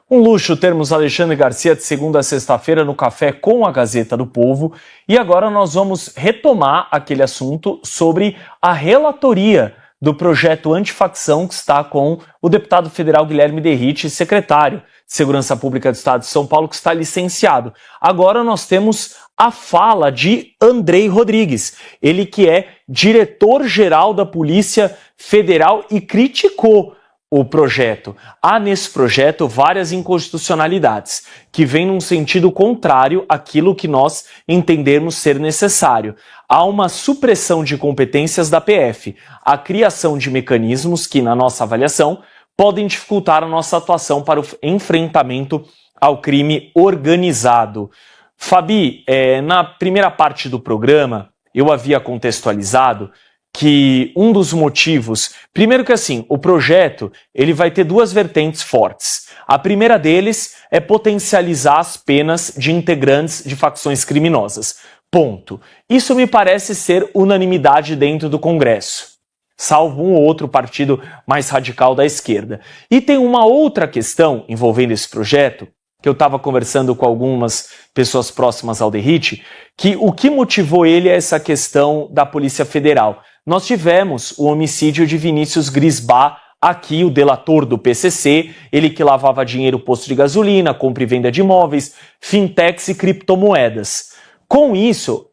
Um luxo termos Alexandre Garcia de segunda a sexta-feira no Café com a Gazeta do Povo. E agora nós vamos retomar aquele assunto sobre a relatoria do projeto antifacção que está com o deputado federal Guilherme Derrite, secretário de Segurança Pública do Estado de São Paulo, que está licenciado. Agora nós temos a fala de Andrei Rodrigues, ele que é diretor-geral da Polícia Federal e criticou o projeto. Há nesse projeto várias inconstitucionalidades que vêm num sentido contrário àquilo que nós entendemos ser necessário. Há uma supressão de competências da PF, a criação de mecanismos que, na nossa avaliação, podem dificultar a nossa atuação para o enfrentamento ao crime organizado. Fabi, na primeira parte do programa, eu havia contextualizado que um dos motivos, primeiro que assim, o projeto ele vai ter duas vertentes fortes. A primeira deles é potencializar as penas de integrantes de facções criminosas. Ponto. Isso me parece ser unanimidade dentro do Congresso, salvo um ou outro partido mais radical da esquerda. E tem uma outra questão envolvendo esse projeto, que eu estava conversando com algumas pessoas próximas ao Derrite, que o que motivou ele é essa questão da Polícia Federal. Nós tivemos o homicídio de Vinícius Grisbá, aqui o delator do PCC, ele que lavava dinheiro posto de gasolina, compra e venda de imóveis, fintechs e criptomoedas. Com isso,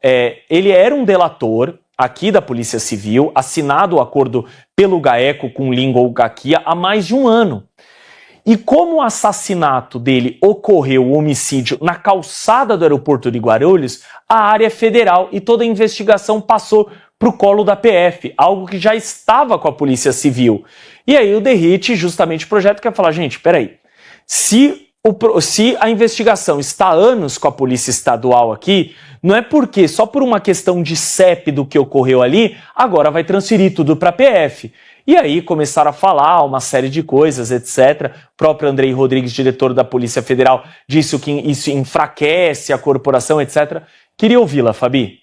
ele era um delator aqui da Polícia Civil, assinado o acordo pelo GAECO com Lingol Gaquia há mais de um ano. E como o assassinato dele ocorreu, o homicídio, na calçada do aeroporto de Guarulhos, a área é federal e toda a investigação passou para o colo da PF, algo que já estava com a Polícia Civil. E aí o Derrite, justamente o projeto, quer falar, gente, peraí, se a investigação está há anos com a Polícia Estadual aqui, não é porque, só por uma questão de CEP do que ocorreu ali, agora vai transferir tudo para a PF. E aí começaram a falar uma série de coisas, etc. O próprio Andrei Rodrigues, diretor da Polícia Federal, disse que isso enfraquece a corporação, etc. Queria ouvi-la, Fabi.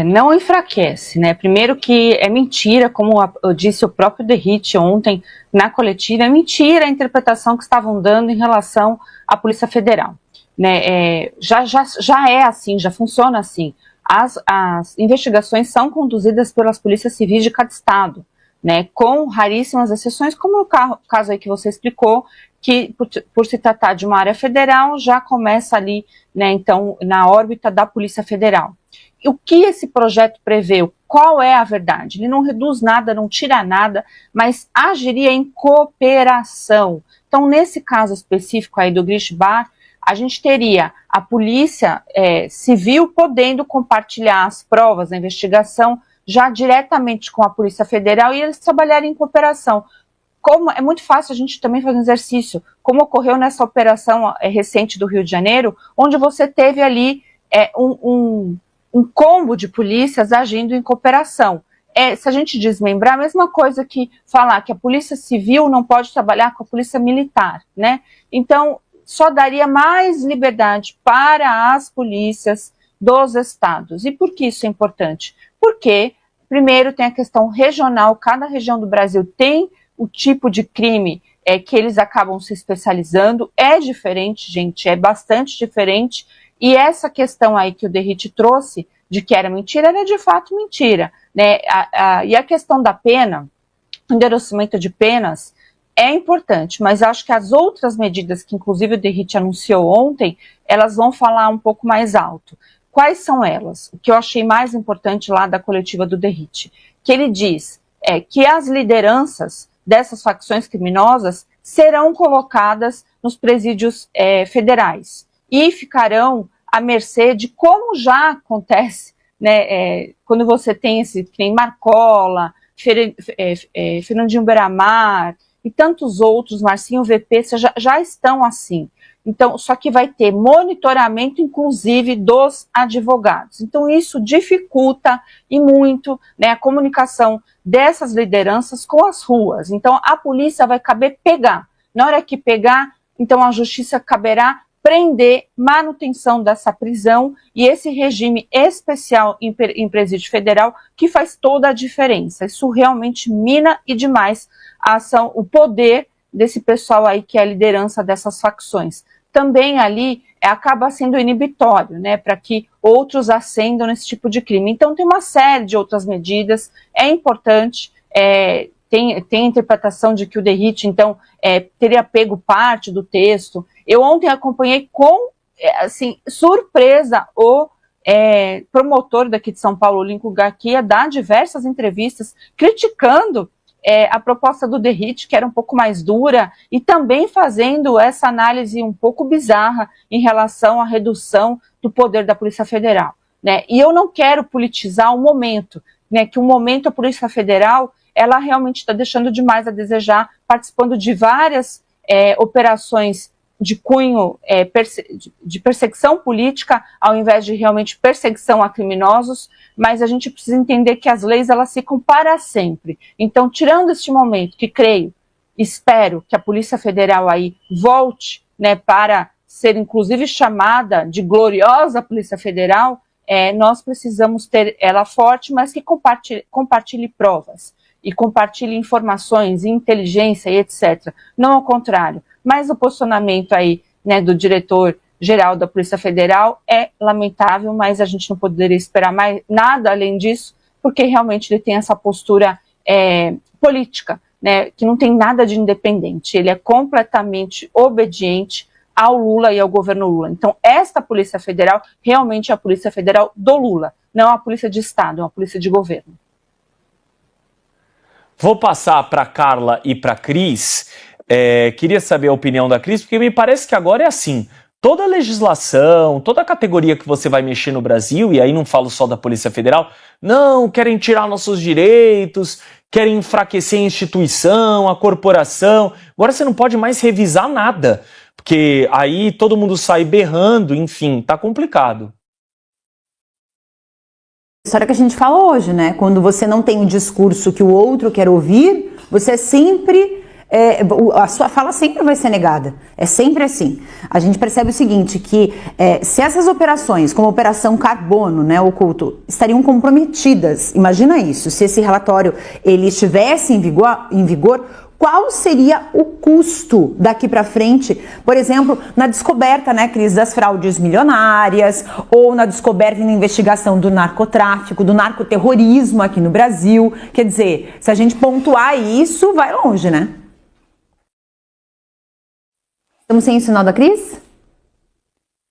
Não enfraquece, né? Primeiro que é mentira, como disse o próprio Derrite ontem na coletiva, é mentira a interpretação que estavam dando em relação à Polícia Federal. Né? Já é assim, já funciona assim. As investigações são conduzidas pelas polícias civis de cada estado, né, com raríssimas exceções, como o caso aí que você explicou, que por se tratar de uma área federal, já começa ali, né, então, na órbita da Polícia Federal. E o que esse projeto prevê? Qual é a verdade? Ele não reduz nada, não tira nada, mas agiria em cooperação. Então, nesse caso específico aí do Grisbá, a gente teria a polícia civil podendo compartilhar as provas da investigação já diretamente com a Polícia Federal e eles trabalharem em cooperação. Como é muito fácil a gente também fazer um exercício, como ocorreu nessa operação recente do Rio de Janeiro, onde você teve ali um combo de polícias agindo em cooperação. Se a gente desmembrar, a mesma coisa que falar que a Polícia Civil não pode trabalhar com a Polícia Militar, né? Então, só daria mais liberdade para as polícias dos estados. E por que isso é importante? Porque, primeiro, tem a questão regional, cada região do Brasil tem o tipo de crime que eles acabam se especializando, é diferente, gente, é bastante diferente, e essa questão aí que o Derrite trouxe, de que era mentira, era de fato mentira, né? E a questão da pena, o endurecimento de penas, é importante, mas acho que as outras medidas que inclusive o Derrite anunciou ontem, elas vão falar um pouco mais alto. Quais são elas? O que eu achei mais importante lá da coletiva do Derrite, que ele diz que as lideranças dessas facções criminosas serão colocadas nos presídios federais e ficarão à mercê de como já acontece, né, quando você tem esse crime Marcola, Fernandinho Beiramar, e tantos outros, Marcinho VP, já estão assim. Então, só que vai ter monitoramento, inclusive, dos advogados. Então, isso dificulta e muito, né, a comunicação dessas lideranças com as ruas. Então, a polícia vai caber pegar. Na hora que pegar, então a justiça caberá prender, manutenção dessa prisão e esse regime especial em presídio federal que faz toda a diferença. Isso realmente mina e demais a ação, o poder desse pessoal aí que é a liderança dessas facções. Também ali acaba sendo inibitório, né, para que outros ascendam nesse tipo de crime. Então tem uma série de outras medidas, é importante, tem a interpretação de que o Derrite, então, teria pego parte do texto. Eu ontem acompanhei com, assim, surpresa o promotor daqui de São Paulo, Lincoln Garcia, dar diversas entrevistas criticando a proposta do Derrite, que era um pouco mais dura, e também fazendo essa análise um pouco bizarra em relação à redução do poder da Polícia Federal, né? E eu não quero politizar o momento, né, que o momento a Polícia Federal, ela realmente está deixando demais a desejar, participando de várias operações de cunho de perseguição política, ao invés de realmente perseguição a criminosos, mas a gente precisa entender que as leis, elas ficam para sempre. Então, tirando este momento, que espero que a Polícia Federal aí volte, né, para ser inclusive chamada de gloriosa Polícia Federal, nós precisamos ter ela forte, mas que compartilhe provas e compartilhe informações, inteligência e etc. Não ao contrário. Mas o posicionamento aí, né, do diretor-geral da Polícia Federal é lamentável, mas a gente não poderia esperar mais nada além disso, porque realmente ele tem essa postura política, né, que não tem nada de independente. Ele é completamente obediente ao Lula e ao governo Lula. Então, esta Polícia Federal realmente é a Polícia Federal do Lula, não a Polícia de Estado, é uma Polícia de governo. Vou passar para Carla e para Cris. Queria saber a opinião da Cris, porque me parece que agora é assim, toda legislação, toda categoria que você vai mexer no Brasil, e aí não falo só da Polícia Federal, não, querem tirar nossos direitos, querem enfraquecer a instituição, a corporação. Agora você não pode mais revisar nada, porque aí todo mundo sai berrando, enfim, tá complicado. História que a gente fala hoje, né? Quando você não tem o discurso que o outro quer ouvir, você sempre... a sua fala sempre vai ser negada, é sempre assim. A gente percebe o seguinte, que se essas operações, como a Operação Carbono, né, oculto, estariam comprometidas, imagina isso, se esse relatório ele estivesse em vigor, qual seria o custo daqui para frente, por exemplo, na descoberta, né, Cris, das fraudes milionárias, ou na descoberta e na investigação do narcotráfico, do narcoterrorismo aqui no Brasil. Quer dizer, se a gente pontuar isso, vai longe, né? Estamos sem o sinal da Cris?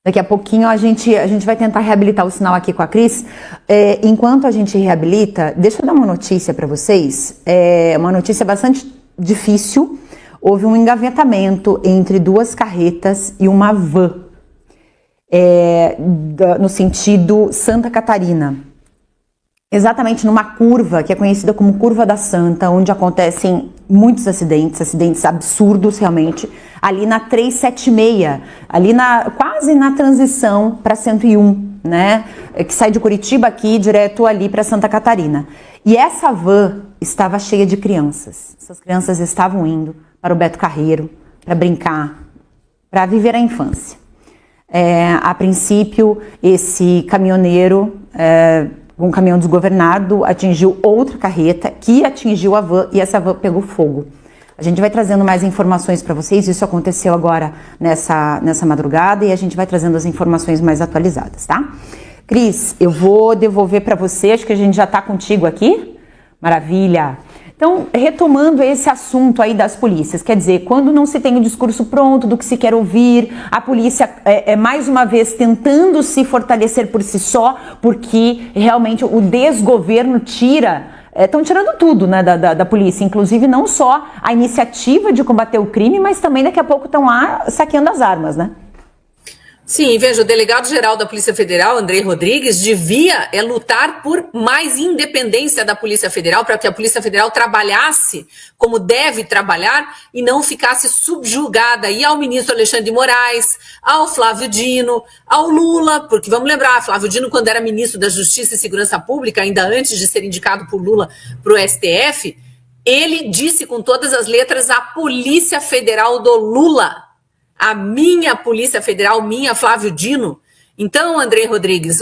Daqui a pouquinho a gente vai tentar reabilitar o sinal aqui com a Cris. Enquanto a gente reabilita, deixa eu dar uma notícia para vocês. Uma notícia bastante difícil. Houve um engavetamento entre duas carretas e uma van, no sentido Santa Catarina. Exatamente numa curva que é conhecida como Curva da Santa, onde acontecem muitos acidentes absurdos realmente, ali na 376, ali quase na transição para 101, né, que sai de Curitiba aqui direto ali para Santa Catarina. E essa van estava cheia de crianças. Essas crianças estavam indo para o Beto Carreiro, para brincar, para viver a infância. A princípio, esse caminhoneiro... um caminhão desgovernado atingiu outra carreta, que atingiu a van, e essa van pegou fogo. A gente vai trazendo mais informações para vocês, isso aconteceu agora nessa madrugada, e a gente vai trazendo as informações mais atualizadas, tá? Cris, eu vou devolver para você, acho que a gente já está contigo aqui. Maravilha! Então, retomando esse assunto aí das polícias, quer dizer, quando não se tem o discurso pronto do que se quer ouvir, a polícia mais uma vez tentando se fortalecer por si só, porque realmente o desgoverno estão tirando tudo, né, da polícia, inclusive não só a iniciativa de combater o crime, mas também daqui a pouco estão lá saqueando as armas, né? Sim, veja, o delegado-geral da Polícia Federal, André Rodrigues, devia lutar por mais independência da Polícia Federal, para que a Polícia Federal trabalhasse como deve trabalhar e não ficasse subjugada aí ao ministro Alexandre de Moraes, ao Flávio Dino, ao Lula, porque vamos lembrar, Flávio Dino, quando era ministro da Justiça e Segurança Pública, ainda antes de ser indicado por Lula para o STF, ele disse com todas as letras a Polícia Federal do Lula. A minha Polícia Federal, minha Flávio Dino. Então, o André Rodrigues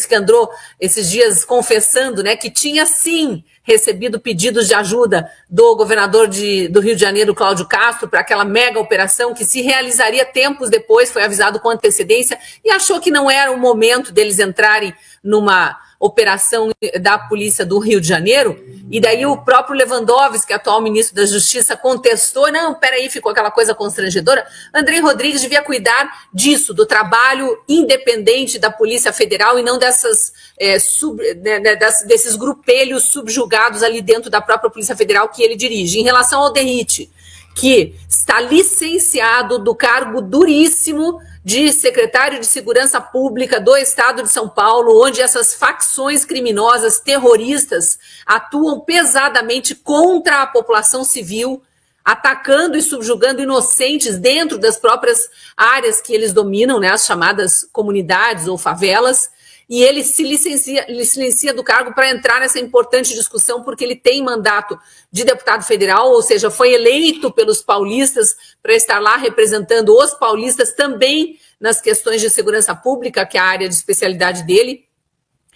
que andou esses dias confessando, né, que tinha sim recebido pedidos de ajuda do governador do Rio de Janeiro, Cláudio Castro, para aquela mega operação que se realizaria tempos depois, foi avisado com antecedência, e achou que não era o momento deles entrarem numa operação da polícia do Rio de Janeiro, e daí o próprio Lewandowski, atual ministro da Justiça, contestou, não, peraí, ficou aquela coisa constrangedora. André Rodrigues devia cuidar disso, do trabalho independente da Polícia Federal e não desses grupelhos subjugados ali dentro da própria Polícia Federal que ele dirige. Em relação ao Derrite, que está licenciado do cargo duríssimo de secretário de Segurança Pública do Estado de São Paulo, onde essas facções criminosas terroristas atuam pesadamente contra a população civil, atacando e subjugando inocentes dentro das próprias áreas que eles dominam, né, as chamadas comunidades ou favelas, e ele se licencia do cargo para entrar nessa importante discussão, porque ele tem mandato de deputado federal, ou seja, foi eleito pelos paulistas para estar lá representando os paulistas também nas questões de segurança pública, que é a área de especialidade dele.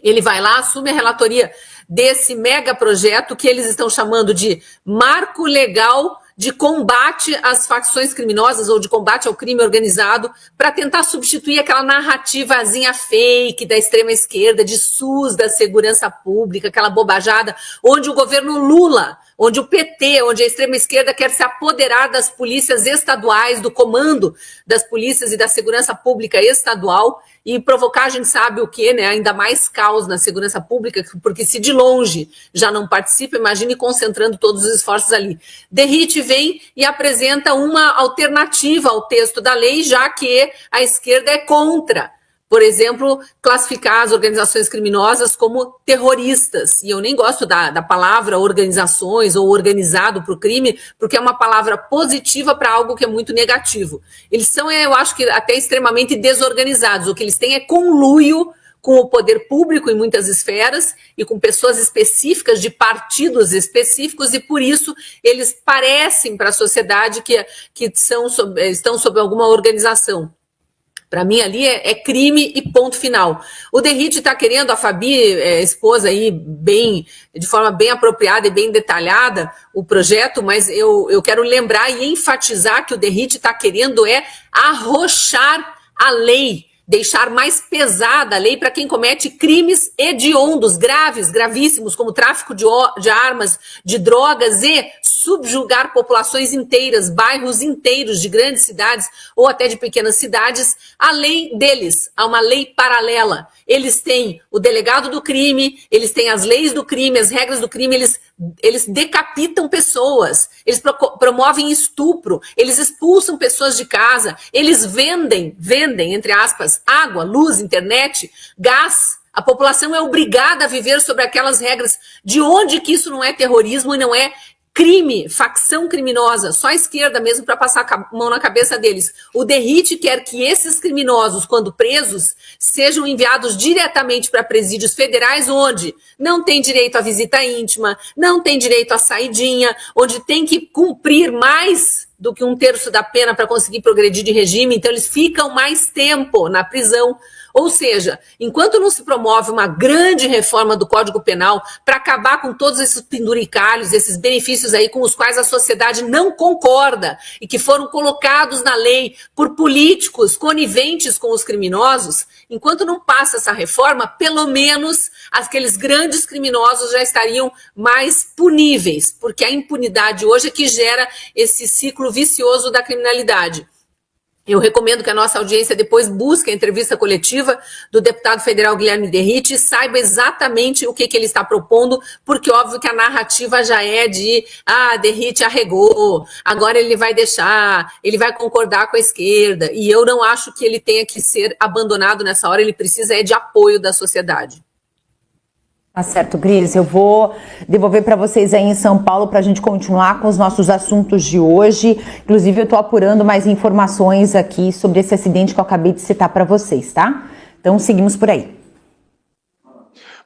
Ele vai lá, assume a relatoria desse mega projeto que eles estão chamando de Marco Legal de Combate às Facções Criminosas ou de Combate ao Crime Organizado, para tentar substituir aquela narrativazinha fake da extrema esquerda, de SUS, da segurança pública, aquela bobajada, onde o governo Lula, onde o PT, onde a extrema esquerda quer se apoderar das polícias estaduais, do comando das polícias e da segurança pública estadual, e provocar, a gente sabe o quê, né? Ainda mais caos na segurança pública, porque se de longe já não participa, imagine concentrando todos os esforços ali. Derrite vem e apresenta uma alternativa ao texto da lei, já que a esquerda é contra. Por exemplo, classificar as organizações criminosas como terroristas. E eu nem gosto da palavra organizações ou organizado para o crime, porque é uma palavra positiva para algo que é muito negativo. Eles são, eu acho que até extremamente desorganizados. O que eles têm é conluio com o poder público em muitas esferas e com pessoas específicas de partidos específicos, e por isso eles parecem para a sociedade que estão sob alguma organização. Para mim, ali é crime e ponto final. O Derrite está querendo, a Fabi expôs aí de forma bem apropriada e bem detalhada o projeto, mas eu quero lembrar e enfatizar que o Derrite está querendo arrochar a lei, deixar mais pesada a lei para quem comete crimes hediondos, graves, gravíssimos, como tráfico de armas, de drogas, e subjugar populações inteiras, bairros inteiros de grandes cidades ou até de pequenas cidades. A lei deles, há uma lei paralela. Eles têm o delegado do crime, eles têm as leis do crime, as regras do crime, eles decapitam pessoas, eles promovem estupro, eles expulsam pessoas de casa, eles vendem, entre aspas, água, luz, internet, gás. A população é obrigada a viver sobre aquelas regras. De onde que isso não é terrorismo e não é crime, facção criminosa? Só a esquerda mesmo para passar a mão na cabeça deles. O Derrite quer que esses criminosos, quando presos, sejam enviados diretamente para presídios federais, onde não tem direito à visita íntima, não tem direito à saidinha, onde tem que cumprir mais do que 1/3 da pena para conseguir progredir de regime, então eles ficam mais tempo na prisão. Ou seja, enquanto não se promove uma grande reforma do Código Penal para acabar com todos esses penduricalhos, esses benefícios aí com os quais a sociedade não concorda e que foram colocados na lei por políticos coniventes com os criminosos, enquanto não passa essa reforma, pelo menos aqueles grandes criminosos já estariam mais puníveis, porque a impunidade hoje é que gera esse ciclo vicioso da criminalidade. Eu recomendo que a nossa audiência depois busque a entrevista coletiva do deputado federal Guilherme Derrite e saiba exatamente o que ele está propondo, porque óbvio que a narrativa já é de Derrite arregou, agora ele vai deixar, ele vai concordar com a esquerda, e eu não acho que ele tenha que ser abandonado nessa hora, ele precisa de apoio da sociedade. Tá certo, Gris. Eu vou devolver para vocês aí em São Paulo para a gente continuar com os nossos assuntos de hoje. Inclusive, eu estou apurando mais informações aqui sobre esse acidente que eu acabei de citar para vocês, tá? Então, seguimos por aí.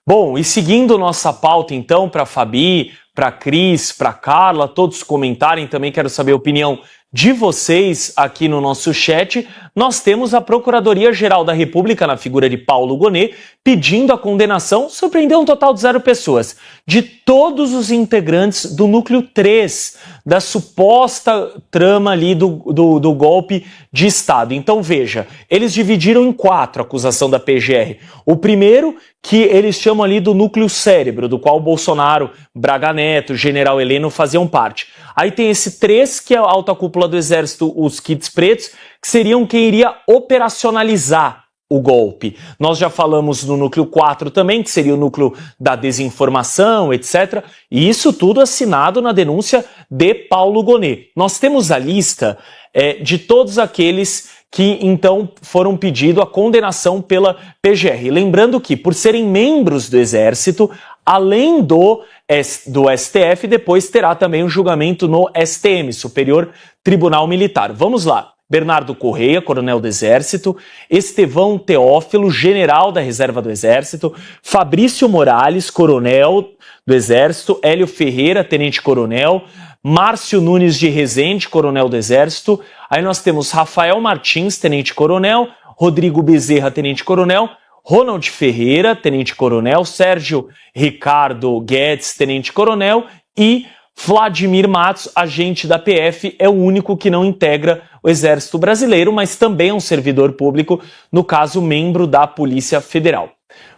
Bom, e seguindo nossa pauta, então, para a Fabi, para a Cris, para a Carla, todos comentarem, também quero saber a opinião de vocês aqui no nosso chat, nós temos a Procuradoria-Geral da República, na figura de Paulo Gonet, pedindo a condenação, surpreendeu um total de 0 pessoas, de todos os integrantes do núcleo 3, da suposta trama ali do golpe de Estado. Então veja, eles dividiram em 4 a acusação da PGR. O primeiro, que eles chamam ali do núcleo cérebro, do qual Bolsonaro, Braga Neto, General Heleno faziam parte. Aí tem esse 3, que é a alta cúpula do Exército, os kits pretos, que seriam quem iria operacionalizar o golpe. Nós já falamos no núcleo 4 também, que seria o núcleo da desinformação, etc. E isso tudo assinado na denúncia de Paulo Gonet. Nós temos a lista de todos aqueles que então foram pedido a condenação pela PGR. Lembrando que, por serem membros do Exército, além do STF, depois terá também um julgamento no STM, Superior Tribunal Militar. Vamos lá. Bernardo Correia, coronel do Exército, Estevão Teófilo, general da Reserva do Exército, Fabrício Morales, coronel do Exército, Hélio Ferreira, tenente-coronel, Márcio Nunes de Rezende, coronel do Exército, aí nós temos Rafael Martins, tenente-coronel, Rodrigo Bezerra, tenente-coronel, Ronald Ferreira, tenente-coronel, Sérgio Ricardo Guedes, tenente-coronel e Vladimir Matos, agente da PF, é o único que não integra o Exército Brasileiro, mas também é um servidor público, no caso, membro da Polícia Federal.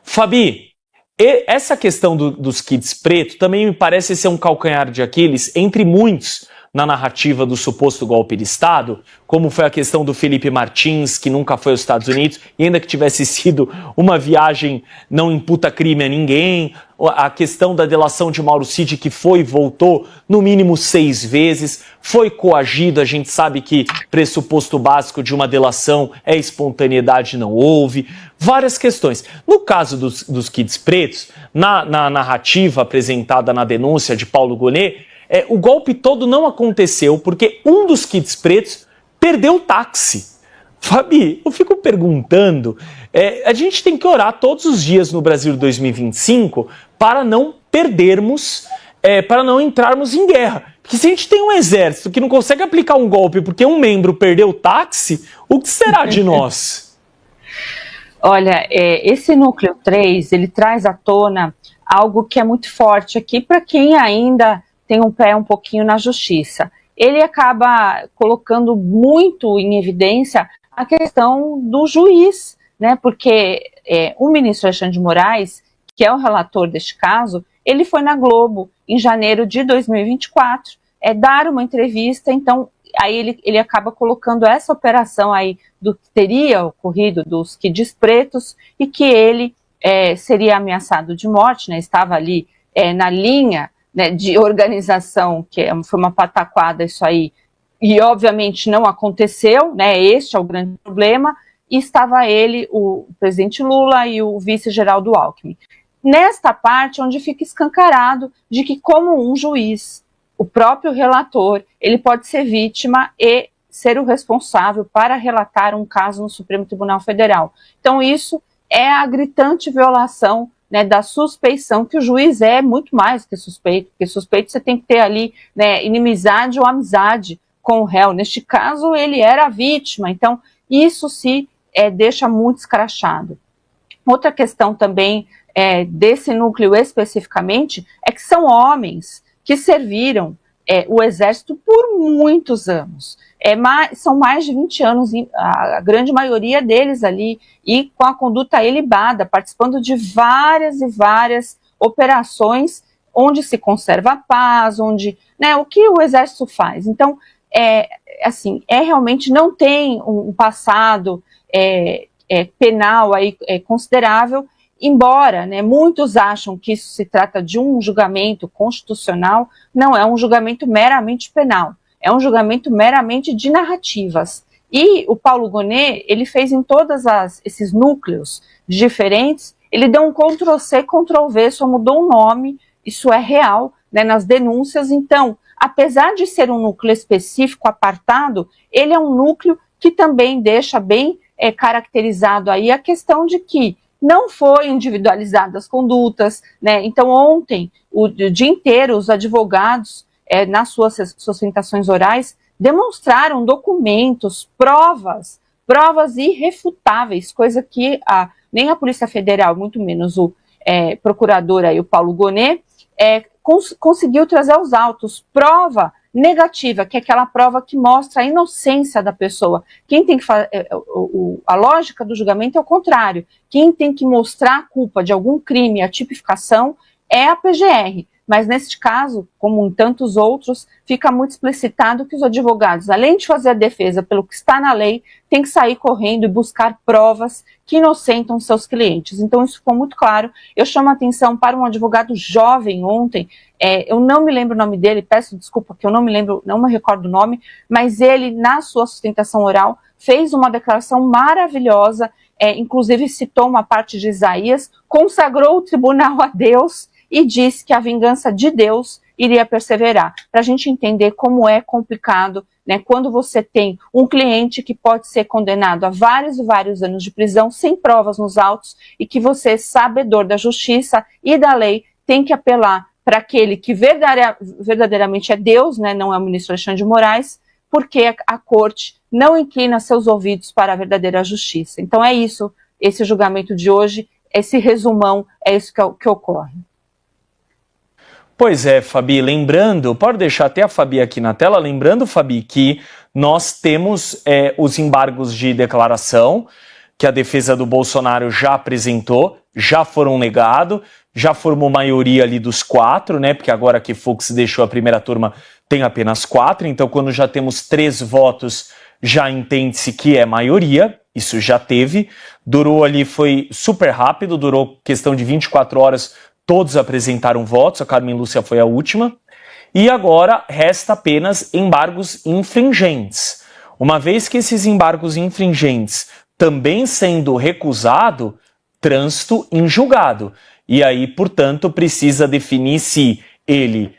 Fabi, essa questão dos kits preto também me parece ser um calcanhar de Aquiles entre muitos na narrativa do suposto golpe de Estado, como foi a questão do Felipe Martins, que nunca foi aos Estados Unidos, e ainda que tivesse sido uma viagem, não imputa crime a ninguém, a questão da delação de Mauro Cid, que foi e voltou no mínimo 6 vezes, foi coagido, a gente sabe que pressuposto básico de uma delação é espontaneidade, não houve, várias questões. No caso dos kits pretos, na narrativa apresentada na denúncia de Paulo Gonet, o golpe todo não aconteceu porque um dos kits pretos perdeu o táxi. Fabi, eu fico perguntando, a gente tem que orar todos os dias no Brasil 2025 para não perdermos, para não entrarmos em guerra. Porque se a gente tem um exército que não consegue aplicar um golpe porque um membro perdeu o táxi, o que será de nós? Olha, esse núcleo 3, ele traz à tona algo que é muito forte aqui para quem ainda tem um pé um pouquinho na justiça. Ele acaba colocando muito em evidência a questão do juiz, né? Porque o ministro Alexandre de Moraes, que é o relator deste caso, ele foi na Globo em janeiro de 2024 dar uma entrevista, então aí ele acaba colocando essa operação aí do que teria ocorrido dos kits pretos e que ele seria ameaçado de morte, né? Estava ali na linha, né, de organização, que foi uma pataquada isso aí, e obviamente não aconteceu, né, este é o grande problema, e estava ele, o presidente Lula e o vice-geraldo Alckmin. Nesta parte onde fica escancarado de que como um juiz, o próprio relator, ele pode ser vítima e ser o responsável para relatar um caso no Supremo Tribunal Federal. Então isso é a gritante violação, né, da suspeição, que o juiz é muito mais que suspeito, porque suspeito você tem que ter ali, né, inimizade ou amizade com o réu. Neste caso, ele era a vítima, então isso se deixa muito escrachado. Outra questão também desse núcleo especificamente é que são homens que serviram o Exército por muitos anos. São mais de 20 anos, a grande maioria deles ali, e com a conduta ilibada, participando de várias e várias operações onde se conserva a paz, onde, né, o que o Exército faz. Então, realmente não tem um passado penal aí, considerável, embora, né, muitos acham que isso se trata de um julgamento constitucional, não é um julgamento meramente penal, é um julgamento meramente de narrativas. E o Paulo Gonet, ele fez em todos esses núcleos diferentes, ele deu um Ctrl-C, Ctrl-V, só mudou o nome, isso é real, né, nas denúncias. Então, apesar de ser um núcleo específico, apartado, ele é um núcleo que também deixa bem caracterizado aí a questão de que não foi individualizadas as condutas, né? Então ontem, o dia inteiro, os advogados, nas suas sustentações orais, demonstraram documentos, provas irrefutáveis, coisa que nem a Polícia Federal, muito menos o procurador aí, o Paulo Gonet, conseguiu trazer aos autos. Prova negativa, que é aquela prova que mostra a inocência da pessoa. Quem tem que fazer, a lógica do julgamento é o contrário. Quem tem que mostrar a culpa de algum crime, a tipificação, é a PGR. Mas neste caso, como em tantos outros, fica muito explicitado que os advogados, além de fazer a defesa pelo que está na lei, têm que sair correndo e buscar provas que inocentam seus clientes. Então isso ficou muito claro. Eu chamo a atenção para um advogado jovem ontem, eu não me lembro o nome dele, peço desculpa que eu não me recordo o nome, mas ele, na sua sustentação oral, fez uma declaração maravilhosa, inclusive citou uma parte de Isaías, consagrou o tribunal a Deus e disse que a vingança de Deus iria perseverar. Para a gente entender como é complicado, né, quando você tem um cliente que pode ser condenado a vários e vários anos de prisão sem provas nos autos e que você, sabedor da justiça e da lei, tem que apelar para aquele que verdadeiramente é Deus, né, não é o ministro Alexandre de Moraes, porque a corte não inclina seus ouvidos para a verdadeira justiça. Então é isso, esse julgamento de hoje, esse resumão, é isso que ocorre. Pois é, Fabi, lembrando, pode deixar até a Fabi aqui na tela, lembrando, Fabi, que nós temos os embargos de declaração, que a defesa do Bolsonaro já apresentou, já foram negados, já formou maioria ali dos 4, né, porque agora que Fux deixou a primeira turma tem apenas 4, então quando já temos 3 votos, já entende-se que é maioria, isso já teve, durou ali, foi super rápido, durou questão de 24 horas, todos apresentaram votos, a Carmen Lúcia foi a última, e agora resta apenas embargos infringentes. Uma vez que esses embargos infringentes também sendo recusado, trânsito em julgado. E aí, portanto, precisa definir se ele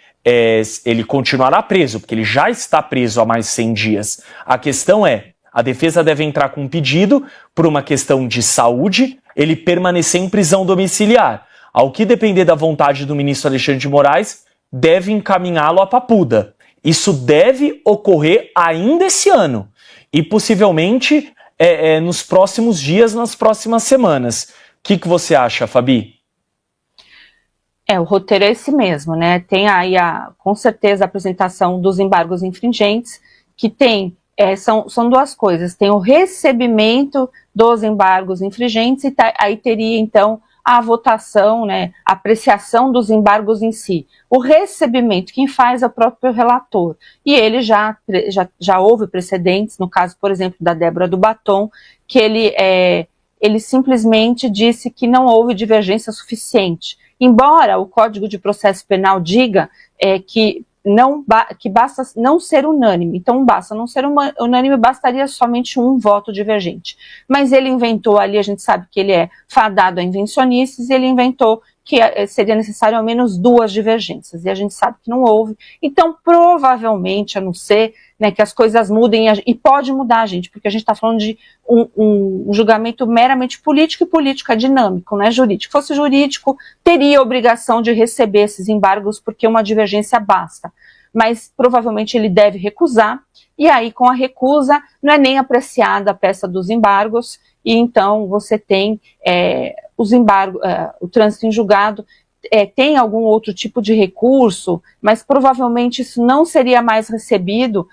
continuará preso, porque ele já está preso há mais de 100 dias. A questão é, a defesa deve entrar com um pedido por uma questão de saúde, ele permanecer em prisão domiciliar. Ao que depender da vontade do ministro Alexandre de Moraes, deve encaminhá-lo à Papuda. Isso deve ocorrer ainda esse ano e possivelmente nos próximos dias, nas próximas semanas. O que você acha, Fabi? O roteiro é esse mesmo, né? Tem aí, com certeza, a apresentação dos embargos infringentes, que tem, são duas coisas. Tem o recebimento dos embargos infringentes e aí teria, então, a votação, né, a apreciação dos embargos em si. O recebimento, quem faz é o próprio relator. E ele já houve precedentes, no caso, por exemplo, da Débora do Batom, que ele simplesmente disse que não houve divergência suficiente. Embora o Código de Processo Penal diga que basta não ser unânime. Então, basta não ser unânime, bastaria somente um voto divergente. Mas ele inventou ali, a gente sabe que ele é fadado a invencionices, e ele inventou que seria necessário ao menos 2 divergências, e a gente sabe que não houve. Então, provavelmente, a não ser, né, que as coisas mudem, e pode mudar, gente, porque a gente está falando de um julgamento meramente político, e político é dinâmico, não é jurídico. Se fosse jurídico, teria a obrigação de receber esses embargos, porque uma divergência basta. Mas provavelmente ele deve recusar, e aí com a recusa não é nem apreciada a peça dos embargos, e então você tem os embargos, o trânsito em julgado, tem algum outro tipo de recurso, mas provavelmente isso não seria mais recebido.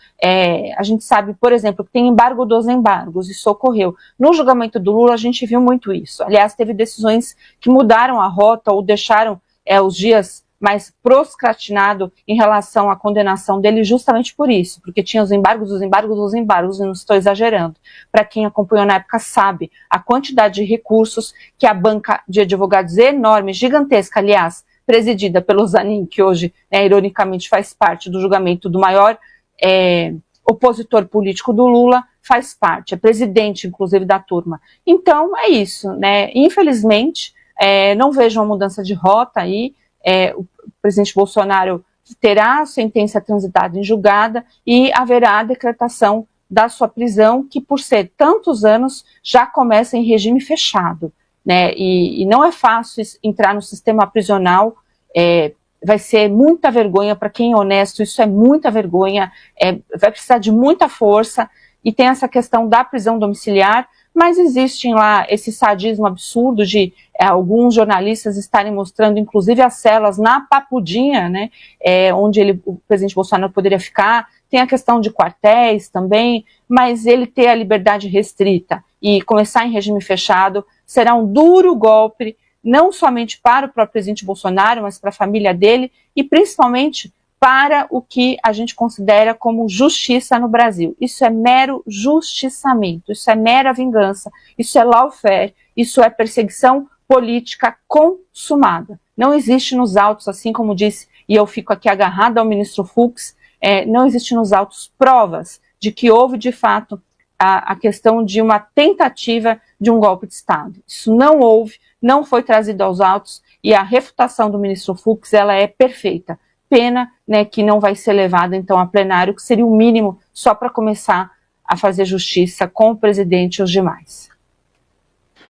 A gente sabe, por exemplo, que tem embargo dos embargos, isso ocorreu. No julgamento do Lula a gente viu muito isso. Aliás, teve decisões que mudaram a rota ou deixaram os dias mais procrastinado em relação à condenação dele justamente por isso, porque tinha os embargos, e não estou exagerando. Para quem acompanhou na época sabe a quantidade de recursos que a banca de advogados enorme, gigantesca, aliás, presidida pelo Zanin, que hoje, ironicamente, faz parte do julgamento do maior opositor político do Lula, faz parte, é presidente, inclusive, da turma. Então, é isso, né? Infelizmente, não vejo uma mudança de rota aí. O presidente Bolsonaro terá a sentença transitada em julgada e haverá a decretação da sua prisão, que por ser tantos anos já começa em regime fechado, né? E não é fácil entrar no sistema prisional vai ser muita vergonha para quem é honesto, isso é muita vergonha, vai precisar de muita força, e tem essa questão da prisão domiciliar, mas existem lá esse sadismo absurdo de alguns jornalistas estarem mostrando, inclusive, as celas na Papudinha, né, onde o presidente Bolsonaro poderia ficar. Tem a questão de quartéis também, mas ele ter a liberdade restrita e começar em regime fechado será um duro golpe, não somente para o próprio presidente Bolsonaro, mas para a família dele e principalmente para o que a gente considera como justiça no Brasil. Isso é mero justiçamento, isso é mera vingança, isso é lawfare, isso é perseguição política consumada. Não existe nos autos, assim como disse, e eu fico aqui agarrada ao ministro Fux, não existe nos autos provas de que houve, de fato, a questão de uma tentativa de um golpe de Estado. Isso não houve, não foi trazido aos autos, e a refutação do ministro Fux, ela é perfeita. Pena, né, que não vai ser levada, então, a plenário, que seria o mínimo só para começar a fazer justiça com o presidente e os demais.